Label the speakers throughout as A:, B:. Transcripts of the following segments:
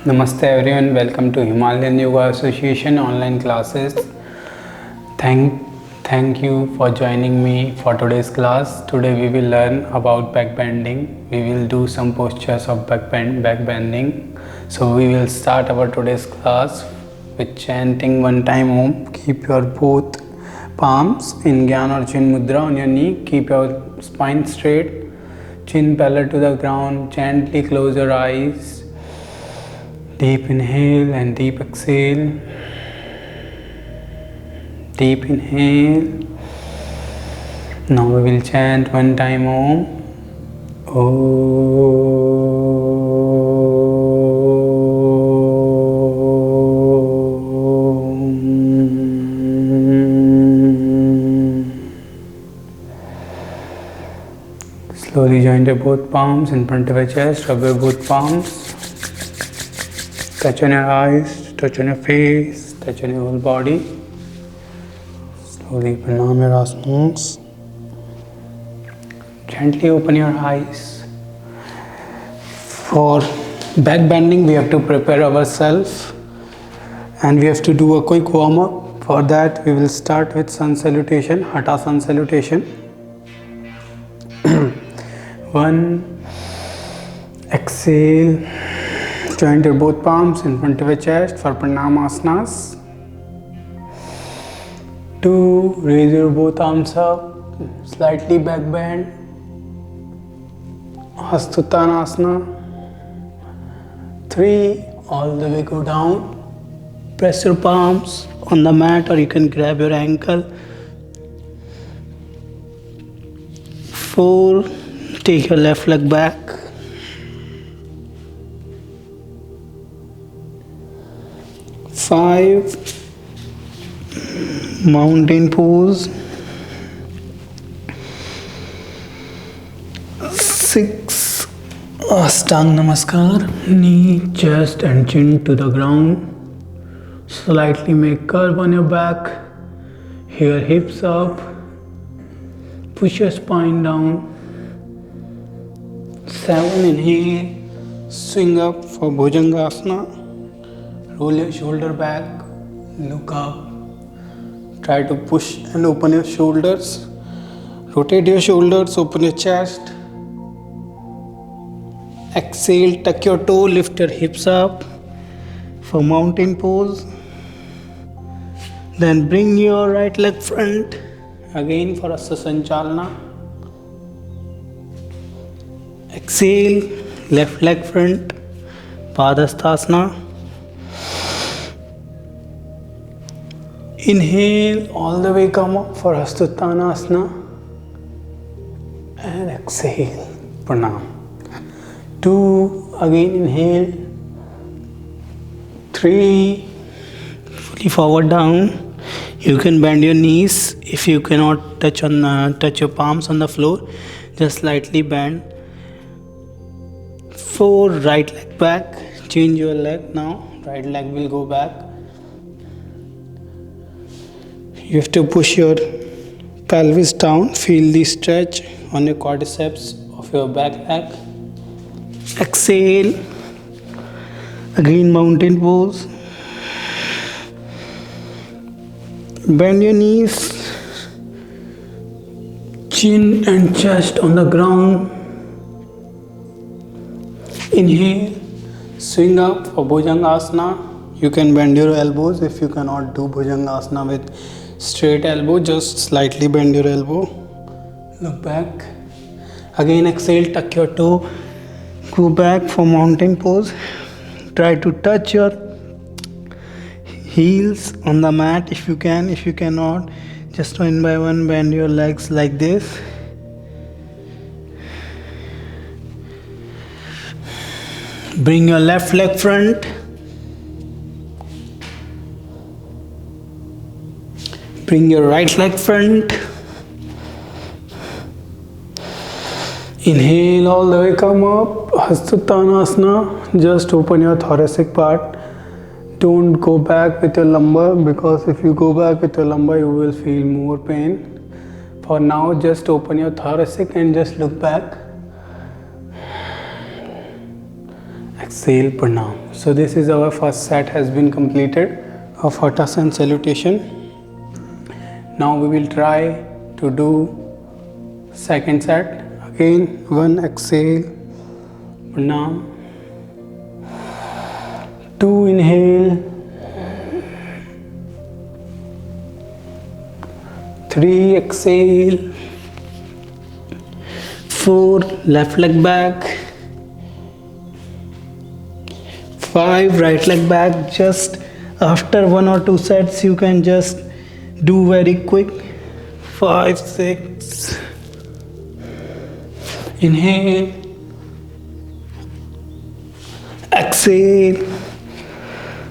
A: Namaste everyone, welcome to Himalayan Yoga Association online classes. Thank you for joining me for today's class. Today we will learn about back bending. We will do some postures of back bending. So we will start our today's class with chanting one time Om. Keep your both palms in Gyan or Chin Mudra on your knee. Keep your spine straight, chin parallel to the ground. Gently close your eyes. Deep inhale and deep exhale. Deep inhale. Now we will chant one time Om. Slowly join your both palms in front of your chest. Rub your both palms. Touch on your eyes, touch on your face, touch on your whole body. Slowly pranam your asanas. Gently open your eyes. For back bending, we have to prepare ourselves and we have to do a quick warm up. For that, we will start with sun salutation, Hatha sun salutation. 1. Exhale. Join your both palms in front of your chest for Pranamasnas. 2. Raise your both arms up, slightly back bend. Hastuttanasana. 3. All the way go down. Press your palms on the mat or you can grab your ankle. 4. Take your left leg back. 5. Mountain pose. 6. Ashtanga Namaskar. Knee, chest and chin to the ground. Slightly make curve on your back. Here hips up. Push your spine down. 7. Inhale. Swing up for Bhujangasana. Roll your shoulder back, look up, try to push and open your shoulders, rotate your shoulders, open your chest, exhale, tuck your toe, lift your hips up for mountain pose, then bring your right leg front, again for Hasta Sanchalana, exhale, left leg front, Padhasthasana. Inhale, all the way come up for Hastuttanasana and exhale, Pranam. 2, again inhale. 3, fully forward down. You can bend your knees if you cannot touch your palms on the floor, just slightly bend. 4, right leg back. Change your leg now. Right leg will go back. You have to push your pelvis down, feel the stretch on your quadriceps of your back leg. Exhale, again mountain pose. Bend your knees, chin and chest on the ground. Inhale, swing up for Bhujangasana. You can bend your elbows if you cannot do Bhujangasana with straight elbow, just slightly bend your elbow. Look back. Again exhale, tuck your toe. Go back for mountain pose. Try to touch your heels on the mat if you can. If you cannot, just one by one bend your legs like this. Bring your left leg front. Bring your right leg front. Inhale, all the way come up. Hastuttanasana. Just open your thoracic part. Don't go back with your lumbar, because if you go back with your lumbar, you will feel more pain. For now, just open your thoracic and just look back. exhale, pranam. So this is our first set has been completed of Hatasana salutation. Now we will try to do second set. Again, one exhale, pranam, two inhale, three exhale, four left leg back, five right leg back. Just after one or two sets you can just do very quick. 5, 6, inhale, exhale,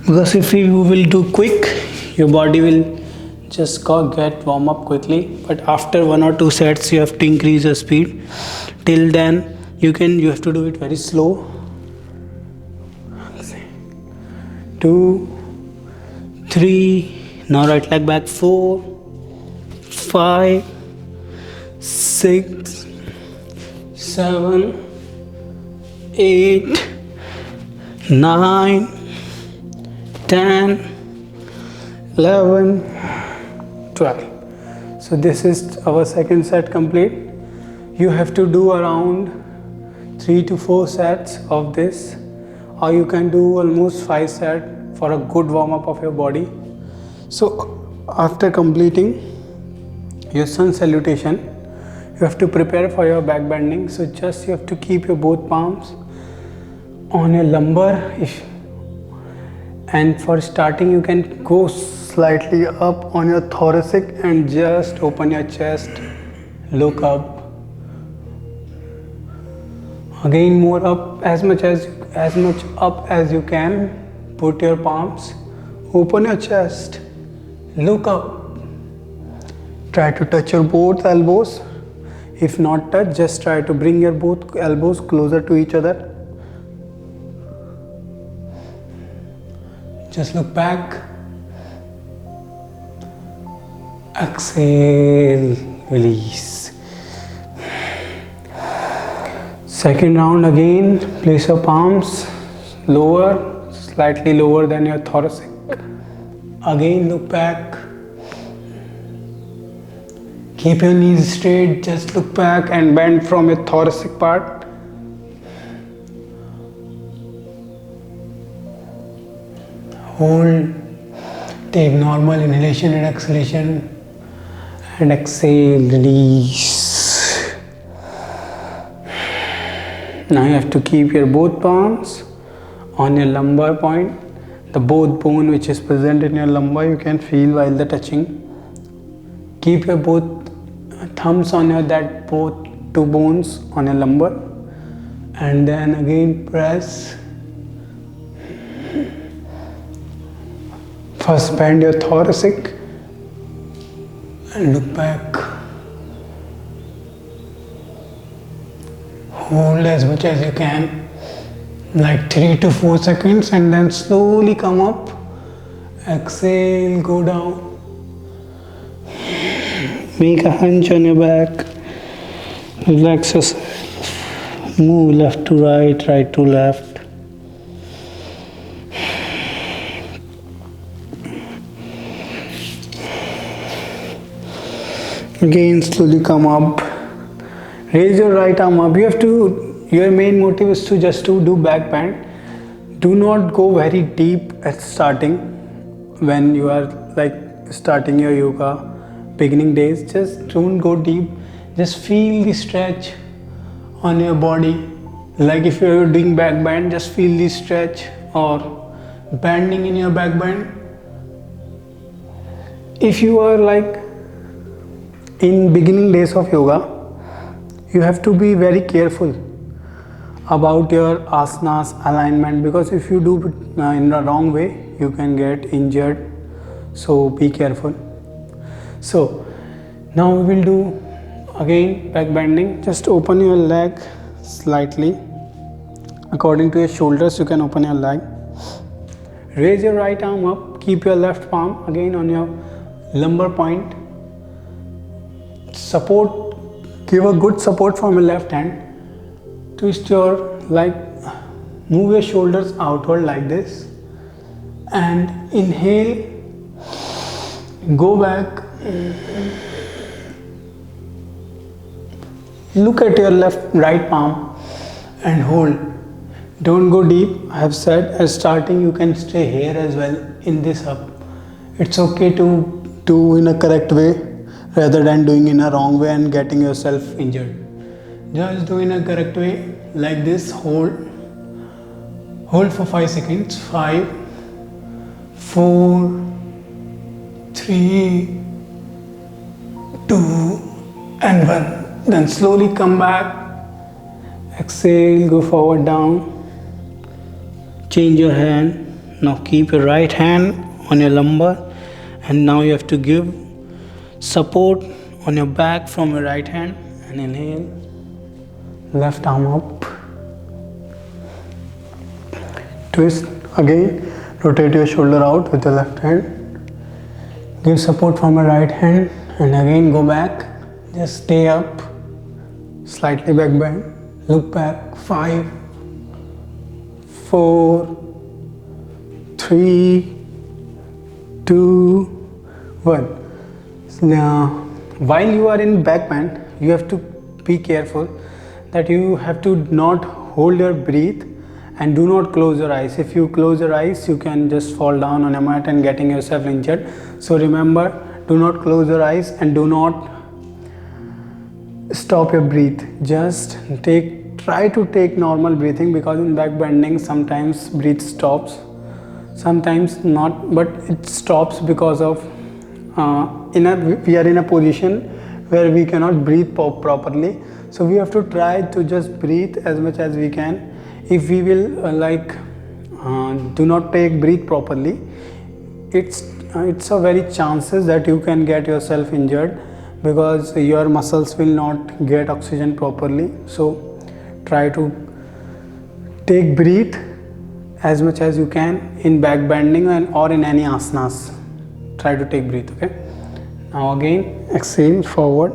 A: because if you will do quick your body will just get warm up quickly, but after one or two sets you have to increase your speed. Till then you have to do it very slow. 2, 3, now right leg back, 4, 5, 6, 7, 8, 9, 10, 11, 12. So this is our second set complete. You have to do around 3 to 4 sets of this, or you can do almost 5 sets for a good warm up of your body. So after completing your sun salutation, you have to prepare for your back bending. So just you have to keep your both palms on your lumbar, and for starting you can go slightly up on your thoracic and just open your chest, look up. Again, more up, as much up as you can. Put your palms, open your chest, look up. Try to touch your both elbows. If not touch, just try to bring your both elbows closer to each other. Just look back. Exhale, release. Second round again, place your palms lower, slightly lower than your thoracic. Again look back. Keep your knees straight, just look back and bend from your thoracic part. Hold, take normal inhalation and exhalation, and exhale, release. Now you have to keep your both palms on your lumbar point. The both bone which is present in your lumbar you can feel while the touching. Keep your both thumbs on your both two bones on your lumbar, and then again press. First bend your thoracic and look back. Hold as much as you can, like 3 to 4 seconds, and then slowly come up. Exhale, go down. Make a hunch on your back. Relax yourself. Move left to right, right to left. Again, slowly come up. Raise your right arm up. Your main motive is to do back bend. Do not go very deep at starting when you are starting your yoga beginning days. Just don't go deep. Just feel the stretch on your body. Like if you are doing back bend, just feel the stretch or bending in your back bend. If you are in beginning days of yoga, you have to be very careful about your asanas alignment, because if you do in the wrong way you can get injured, so be careful. So now we will do again back bending. Just open your leg slightly according to your shoulders. You can open your leg. Raise your right arm up. Keep your left palm again on your lumbar point. Give a good support from your left hand. Twist your leg Move your shoulders outward like this and inhale, go back, look at your right palm and hold. Don't go deep. I have said at starting you can stay here as well in this up. It's okay to do in a correct way rather than doing in a wrong way and getting yourself injured. Just do in a correct way like this. Hold for 5 seconds. 5, 4, 3, 2 and 1. Then slowly come back. Exhale, go forward, down. Change your hand. Now keep your right hand on your lumbar, and now you have to give support on your back from your right hand. And inhale, left arm up, twist again, rotate your shoulder out with the left hand, give support from your right hand, and again go back. Just stay up, slightly back bend, look back. 5, 4, 3, 2, 1. Now, while you are in back bend, you have to be careful that you have to not hold your breath and do not close your eyes. If you close your eyes, you can just fall down on a mat and getting yourself injured. So remember, do not close your eyes and do not stop your breath. Just try to take normal breathing, because in back bending sometimes breath stops, sometimes not, but it stops because of we are in a position where we cannot breathe properly. So we have to try to just breathe as much as we can. If we will do not take breathe properly, it's a very chances that you can get yourself injured, because your muscles will not get oxygen properly. So try to take breath as much as you can in back bending or in any asanas. Try to take breath. Okay, now again exhale forward.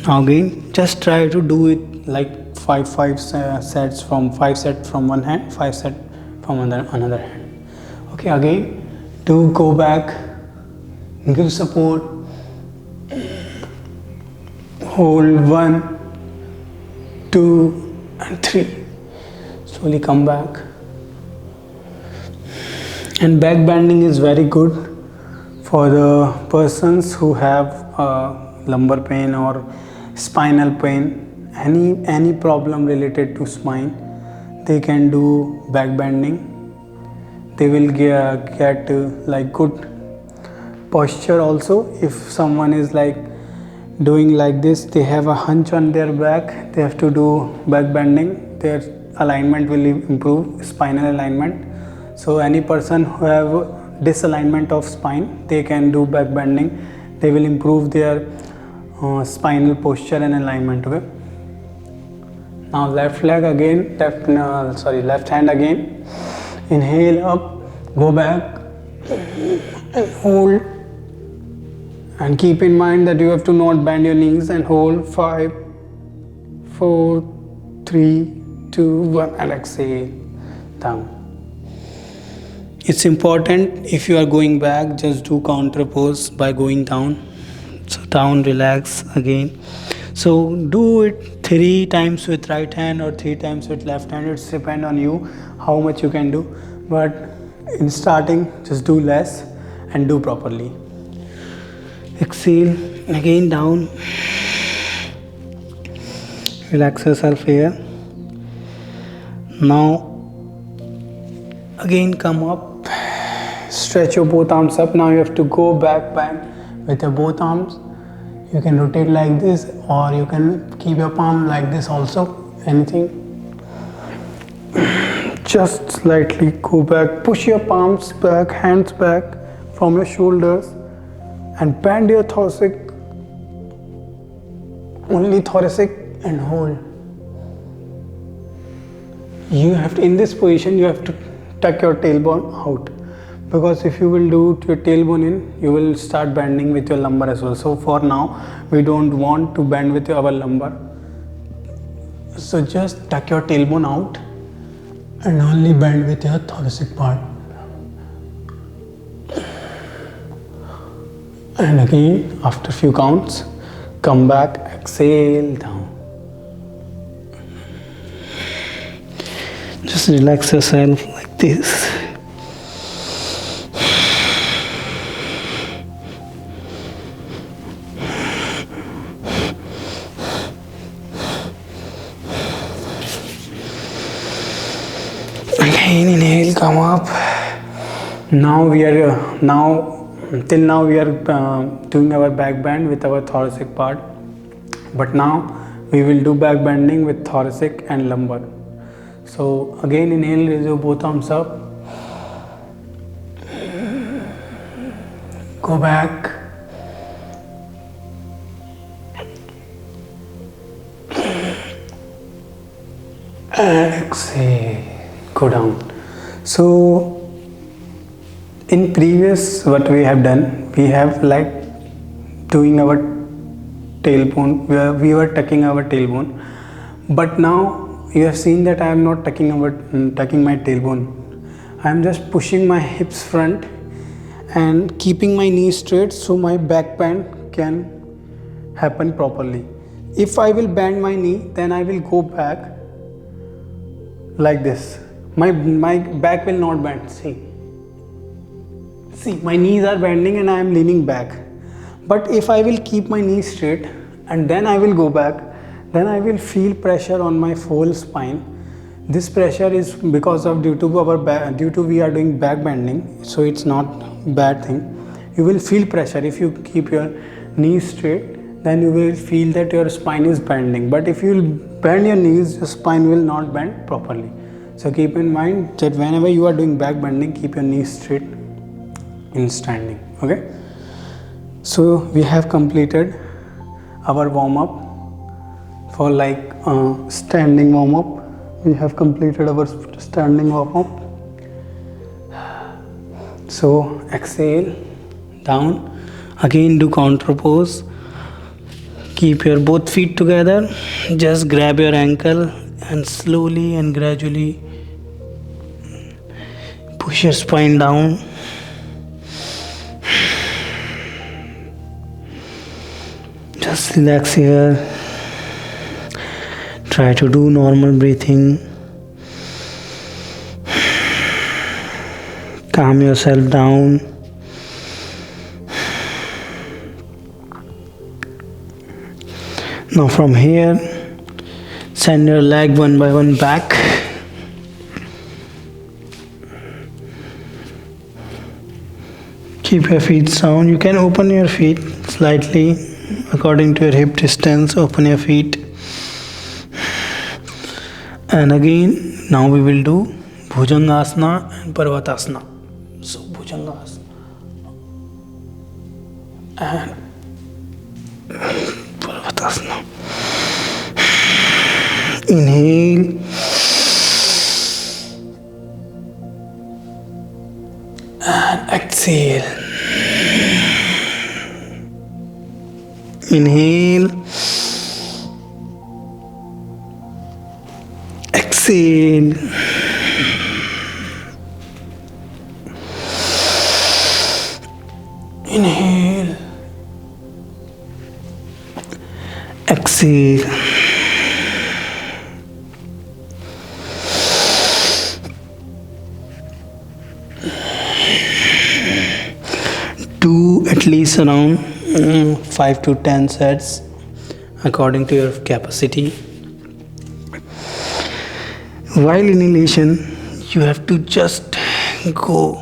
A: Now again just try to do it like 5 sets from 5 sets from one hand, 5 sets from another hand. Okay, again do go back, give support, hold 1, 2 and 3. Slowly come back. And back bending is very good for the persons who have lumbar pain or spinal pain, any problem related to spine. They can do back bending. They will get like good posture also. If someone is like doing like this, they have a hunch on their back, they have to do back bending. Their alignment will improve, spinal alignment. So any person who have disalignment of spine, they can do back bending. They will improve their spinal posture and alignment. Okay. Now left leg again, left hand again. Inhale up, go back, and hold. And keep in mind that you have to not bend your knees, and hold 5, 4, 3, 2, 1 and exhale down. It's important, if you are going back, just do counter pose by going down. So down, relax again. So do it 3 times with right hand or 3 times with left hand. It's depend on you how much you can do. But in starting, just do less and do properly. Exhale, again down. Relax yourself here. Now again come up. Stretch your both arms up. Now you have to go back bend with your both arms. You can rotate like this, or you can keep your palm like this also. Anything. Just slightly go back. Push your palms back, hands back from your shoulders, and bend your thoracic. Only thoracic, and hold. You have to, in this position, you have to tuck your tailbone out, because if you will do your tailbone in, you will start bending with your lumbar as well. So for now, we don't want to bend with our lumbar. So just tuck your tailbone out and only bend with your thoracic part. And again, after few counts, come back, exhale down. Just relax yourself like this. Again, inhale, come up. Now till now we are doing our back bend with our thoracic part, but now we will do back bending with thoracic and lumbar. So again, inhale, raise your both arms up, go back, and exhale, go down. So in previous what we have done, we have like doing our tailbone, we were tucking our tailbone, but now you have seen that I am not tucking my tailbone. I am just pushing my hips front and keeping my knees straight so my back bend can happen properly. If I will bend my knee, then I will go back like this. My back will not bend. See, my knees are bending and I am leaning back. But if I will keep my knees straight and then I will go back, then I will feel pressure on my whole spine. This pressure is because of due to we are doing back bending, so it's not bad thing. You will feel pressure if you keep your knees straight, then you will feel that your spine is bending. But if you bend your knees, your spine will not bend properly. So keep in mind that whenever you are doing back bending, keep your knees straight in standing. Okay. So we have completed our warm up for like standing warm up. We have completed our standing warm up. So exhale down. Again do counter pose. Keep your both feet together. Just grab your ankle and slowly and gradually push your spine down. Just relax here. Try to do normal breathing. Calm yourself down. Now from here, send your leg one by one back. Keep your feet down. You can open your feet slightly according to your hip distance. Open your feet. And again, now we will do Bhujangasana and Parvatasana. So Bhujangasana and Parvatasana. Inhale and exhale. Inhale, exhale, inhale, exhale, do at least around 5 to 10 sets according to your capacity. While inhalation, you have to just go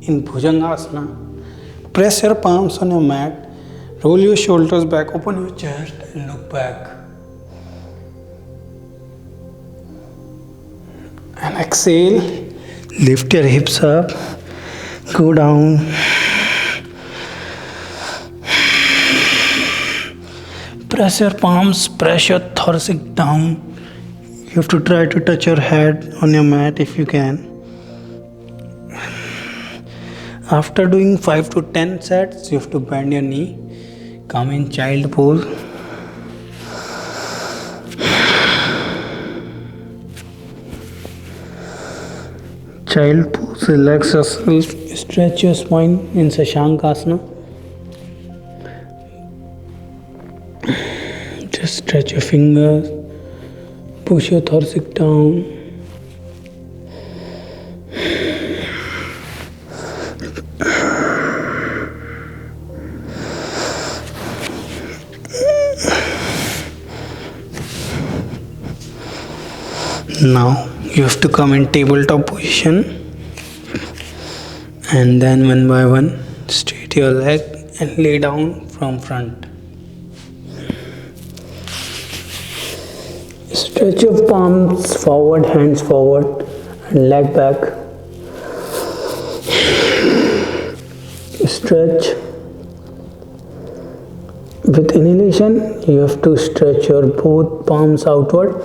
A: in Bhujangasana. Press your palms on your mat, roll your shoulders back, open your chest and look back. And exhale, lift your hips up, go down. Press your palms, press your thoracic down. You have to try to touch your head on your mat if you can. After doing 5 to 10 sets, you have to bend your knee. Come in child pose. Child pose, relax yourself, stretch your spine in Shashankasana. Just stretch your fingers, push your thoracic down. Now you have to come in tabletop position, and then one by one straight your leg and lay down from front. Stretch your palms forward, hands forward, and leg back. Stretch. With inhalation, you have to stretch your both palms outward,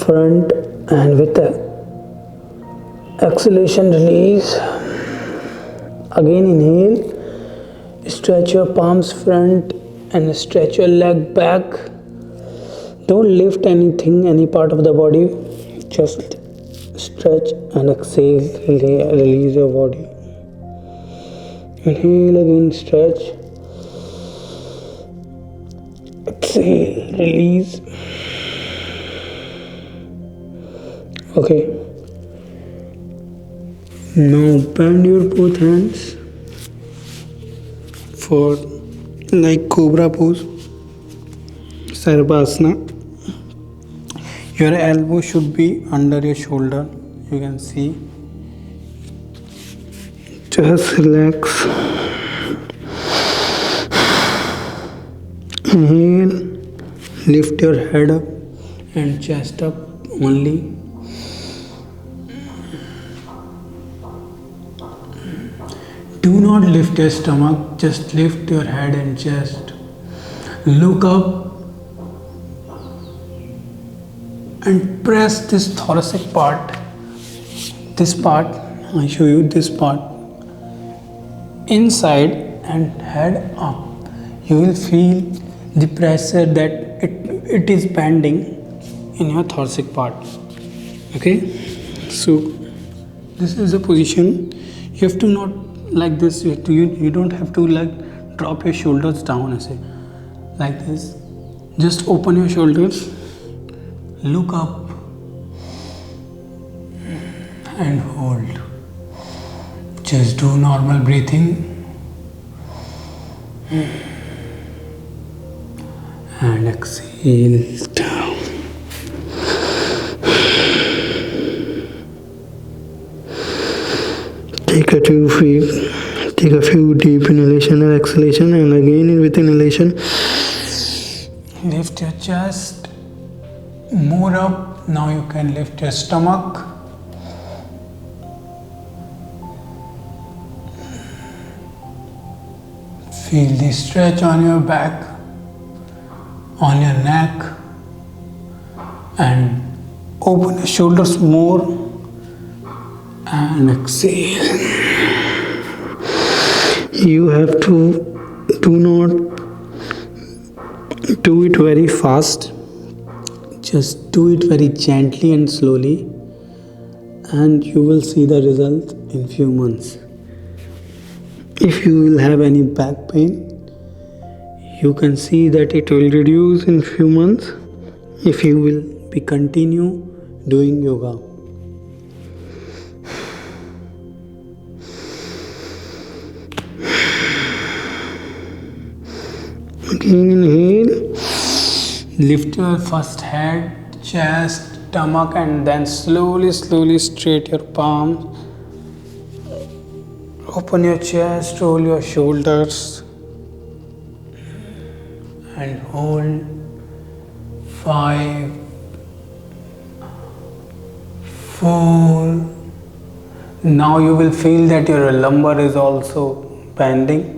A: front, and with the exhalation, release. Again, inhale, stretch your palms front and stretch your leg back. Don't lift anything, any part of the body, just stretch and exhale, release your body. Inhale, again stretch, exhale, release. Okay, now bend your both hands for like cobra pose, Sarvasana. Your elbow should be under your shoulder, you can see. Just relax. Inhale, lift your head up and chest up only. Do not lift your stomach, just lift your head and chest. Look up and press this thoracic part, this part, I show you this part, inside and head up. You will feel the pressure that it is bending in your thoracic part. Okay, so this is the position. You have to not like this, you don't have to like drop your shoulders down, I say, like this. Just open your shoulders, look up and hold. Just do normal breathing and exhale down. Take a few deep inhalation and exhalation, and again with inhalation lift your chest more up. Now you can lift your stomach. Feel the stretch on your back, on your neck, and open your shoulders more and exhale. You have to do not do it very fast, just do it very gently and slowly, and you will see the result in few months. If you will have any back pain, you can see that it will reduce in few months if you will be continue doing yoga. Again inhale, lift your first head, chest, stomach, and then slowly straight your palms. Open your chest, roll your shoulders and hold. 5, 4. Now you will feel that your lumbar is also bending.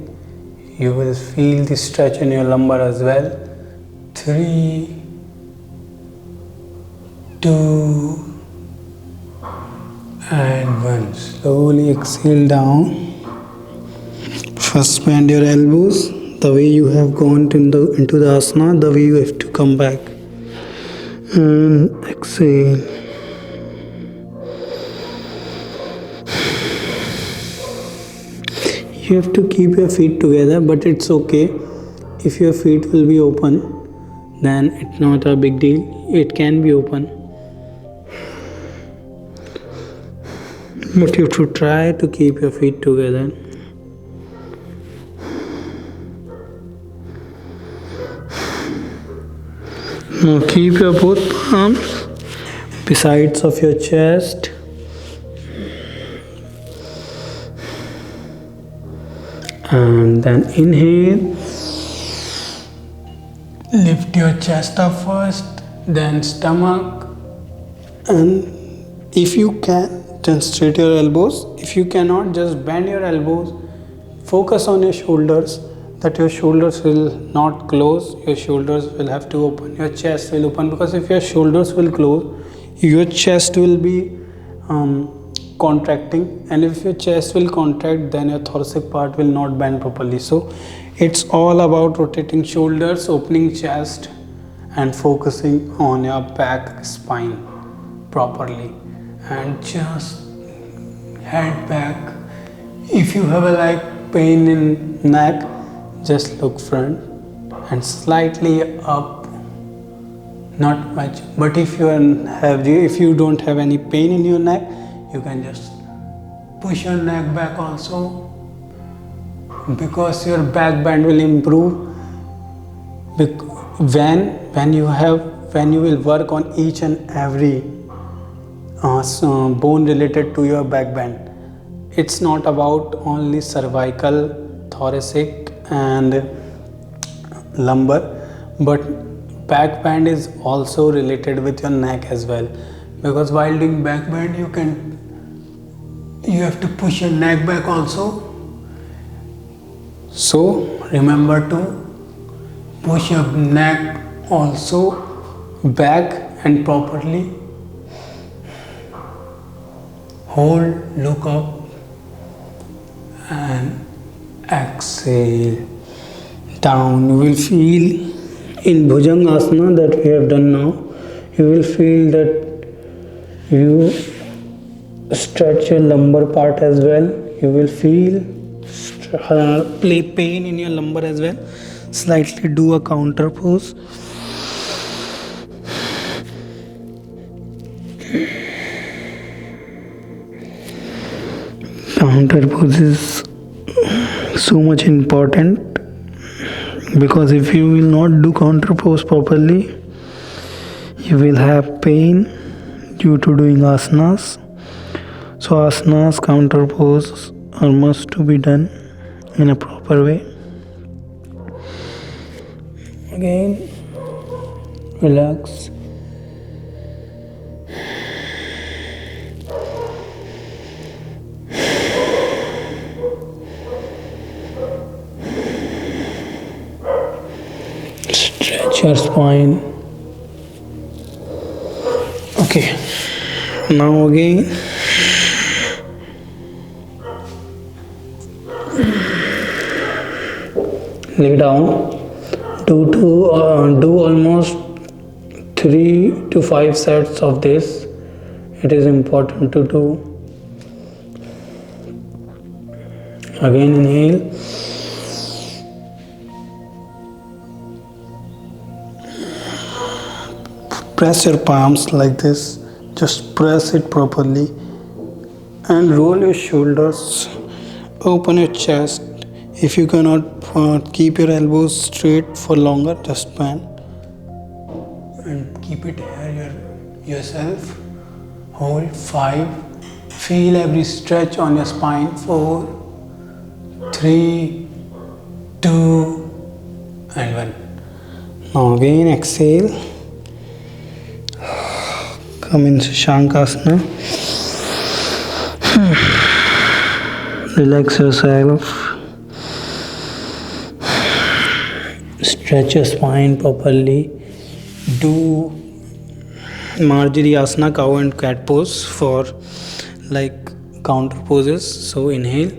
A: You will feel the stretch in your lumbar as well. 3, 2 and 1. Slowly exhale down. First bend your elbows. The way you have gone into the asana, the way you have to come back. And exhale. You have to keep your feet together, but it's okay if your feet will be open, then it's not a big deal. It can be open, but you have to try to keep your feet together. Now keep your both palms besides of your chest. And then inhale. Lift your chest up first, then stomach. And if you can, then straighten your elbows. If you cannot, just bend your elbows. Focus on your shoulders, that your shoulders will not close. Your shoulders will have to open. Your chest will open, because if your shoulders will close, your chest will be contracting, and if your chest will contract, then your thoracic part will not bend properly. So it's all about rotating shoulders, opening chest, and focusing on your back spine properly, and just head back. If you have a pain in neck, just look front and slightly up, not much. But if you don't have any pain in your neck, you can just push your neck back also, because your back bend will improve when you will work on each and every bone related to your back bend. It's not about only cervical, thoracic and lumbar, but back bend is also related with your neck as well, because while doing back bend you have to push your neck back also. So remember to push your neck also back and properly. Hold, look up and exhale down. You will feel in Bhujangasana that we have done now, you will feel that you stretch your lumbar part as well. You will feel pain in your lumbar as well. Slightly do a counter pose. Counter pose is so much important, because if you will not do counter pose properly, you will have pain due to doing asanas. So asanas, counter pose are must to be done in a proper way. Again, relax. Stretch your spine. Okay, now again lay down. Do almost 3 to 5 sets of this. It is important to do. Again inhale. Press your palms like this. Just press it properly and roll your shoulders. Open your chest. If you cannot keep your elbows straight for longer, just bend and keep it here yourself. Hold 5. Feel every stretch on your spine. 4, 3, 2 and 1. Now again exhale. Come into Shankasana. Relax yourself. Stretch your spine properly. Do Marjariasana, cow and cat pose for like counter poses. So inhale.